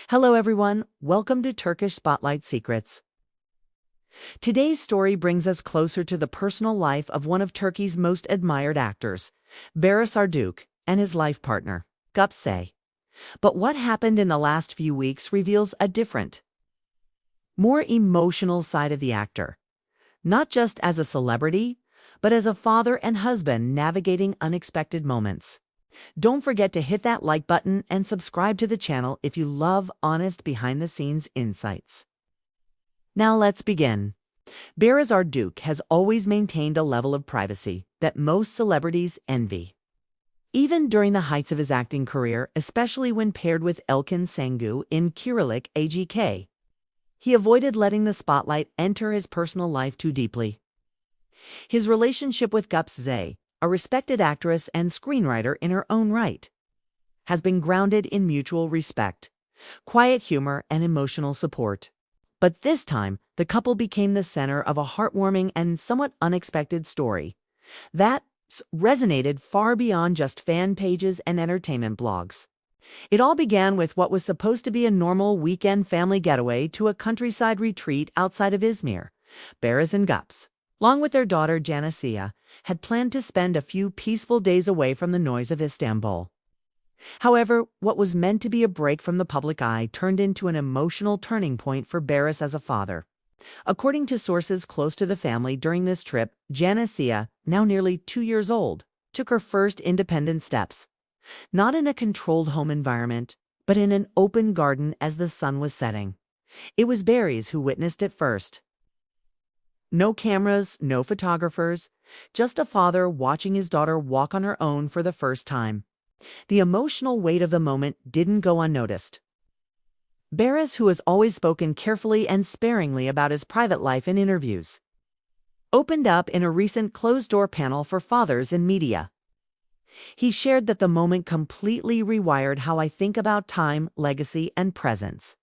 Hello everyone, welcome to Turkish Spotlight Secrets. Today's story brings us closer to the personal life of one of Turkey's most admired actors, Barış Arduç, and his life partner, Gupse. But what happened in the last few weeks reveals a different, more emotional side of the actor, not just as a celebrity, but as a father and husband navigating unexpected moments. Don't forget to hit that like button and subscribe to the channel if you love honest behind-the-scenes insights. Now let's begin. Barış Arduç has always maintained a level of privacy that most celebrities envy. Even during the heights of his acting career, especially when paired with Elkin Sangu in Kiralık AGK, he avoided letting the spotlight enter his personal life too deeply. His relationship with Gupse, a respected actress and screenwriter in her own right, has been grounded in mutual respect, quiet humor, and emotional support. But this time, the couple became the center of a heartwarming and somewhat unexpected story that resonated far beyond just fan pages and entertainment blogs. It all began with what was supposed to be a normal weekend family getaway to a countryside retreat outside of Izmir. Barış and Gupse, along with their daughter Janisia, had planned to spend a few peaceful days away from the noise of Istanbul. However, what was meant to be a break from the public eye turned into an emotional turning point for Barış as a father. According to sources close to the family during this trip, Janisia, now nearly 2 years old, took her first independent steps. Not in a controlled home environment, but in an open garden as the sun was setting. It was Barış who witnessed it first. No cameras, no photographers, just a father watching his daughter walk on her own for the first time. The emotional weight of the moment didn't go unnoticed. Barış, who has always spoken carefully and sparingly about his private life in interviews, opened up in a recent closed-door panel for fathers in media. He shared that the moment completely rewired how I think about time, legacy, and presence.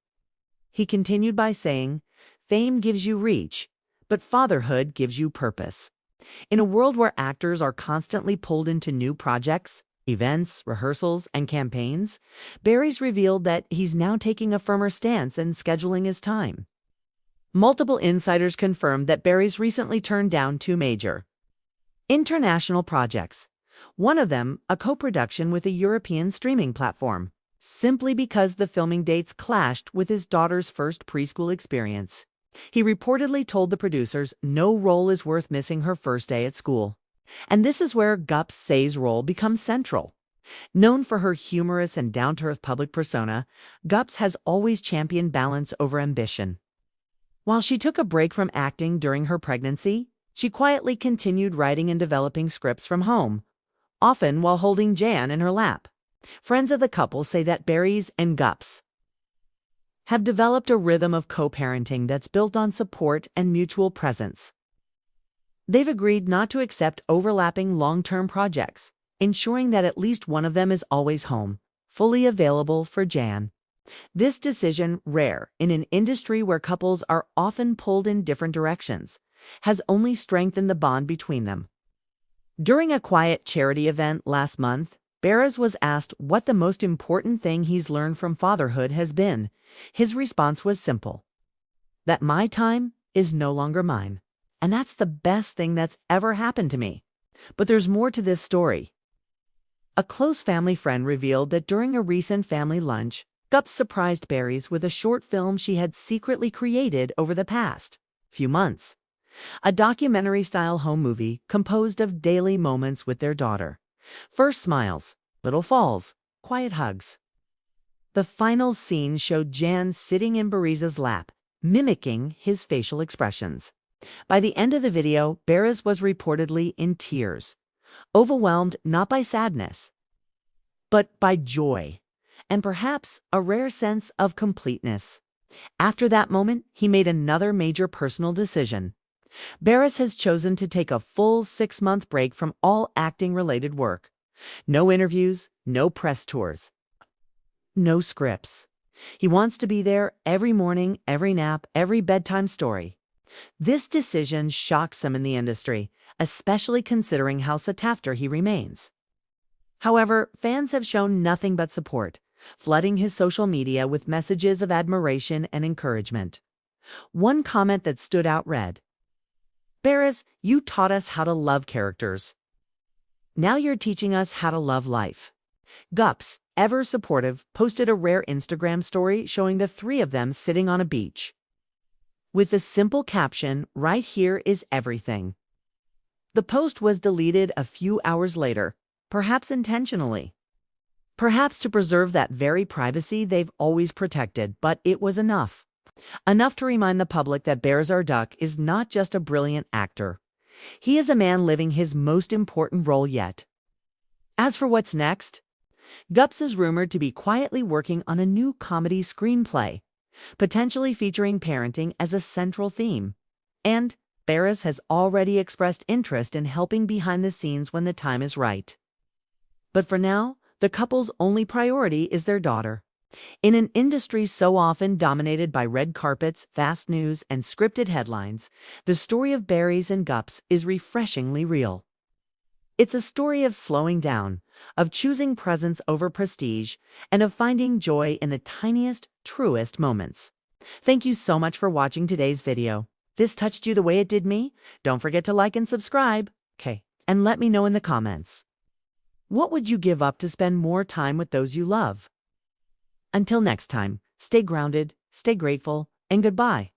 He continued by saying, "Fame gives you reach, but fatherhood gives you purpose." In a world where actors are constantly pulled into new projects, events, rehearsals, and campaigns, Barış revealed that he's now taking a firmer stance and scheduling his time. Multiple insiders confirmed that Barış recently turned down 2 major international projects, one of them a co-production with a European streaming platform, simply because the filming dates clashed with his daughter's first preschool experience. He reportedly told the producers no role is worth missing her first day at school. And this is where Gupse's role becomes central. Known for her humorous and down-to-earth public persona, Gupse has always championed balance over ambition. While she took a break from acting during her pregnancy, she quietly continued writing and developing scripts from home, often while holding Jan in her lap. Friends of the couple say that Barış and Gupse have developed a rhythm of co-parenting that's built on support and mutual presence. They've agreed not to accept overlapping long-term projects, ensuring that at least one of them is always home, fully available for Jan. This decision, rare in an industry where couples are often pulled in different directions, has only strengthened the bond between them. During a quiet charity event last month, Barış was asked what the most important thing he's learned from fatherhood has been. His response was simple: that my time is no longer mine. And that's the best thing that's ever happened to me. But there's more to this story. A close family friend revealed that during a recent family lunch, Gupse surprised Barış with a short film she had secretly created over the past few months. A documentary-style home movie composed of daily moments with their daughter. First smiles, little falls, quiet hugs. The final scene showed Jan sitting in Barış's lap, mimicking his facial expressions. By the end of the video, Barış was reportedly in tears, overwhelmed not by sadness, but by joy, and perhaps a rare sense of completeness. After that moment, he made another major personal decision. Barış has chosen to take a full 6-month break from all acting-related work. No interviews, no press tours, no scripts. He wants to be there every morning, every nap, every bedtime story. This decision shocks some in the industry, especially considering how sought after he remains. However, fans have shown nothing but support, flooding his social media with messages of admiration and encouragement. One comment that stood out read, "Barış, you taught us how to love characters. Now you're teaching us how to love life." Gupse, ever supportive, posted a rare Instagram story showing the three of them sitting on a beach, with the simple caption, "Right here is everything." The post was deleted a few hours later, perhaps intentionally. Perhaps to preserve that very privacy they've always protected, but it was enough. Enough to remind the public that Barış Arduç is not just a brilliant actor. He is a man living his most important role yet. As for what's next, Gupse is rumored to be quietly working on a new comedy screenplay, potentially featuring parenting as a central theme. And Barış has already expressed interest in helping behind the scenes when the time is right. But for now, the couple's only priority is their daughter. In an industry so often dominated by red carpets, fast news, and scripted headlines, the story of Barış and Gupse is refreshingly real. It's a story of slowing down, of choosing presence over prestige, and of finding joy in the tiniest, truest moments. Thank you so much for watching today's video. If this touched you the way it did me, don't forget to like and subscribe. Okay, and let me know in the comments. What would you give up to spend more time with those you love? Until next time, stay grounded, stay grateful, and goodbye.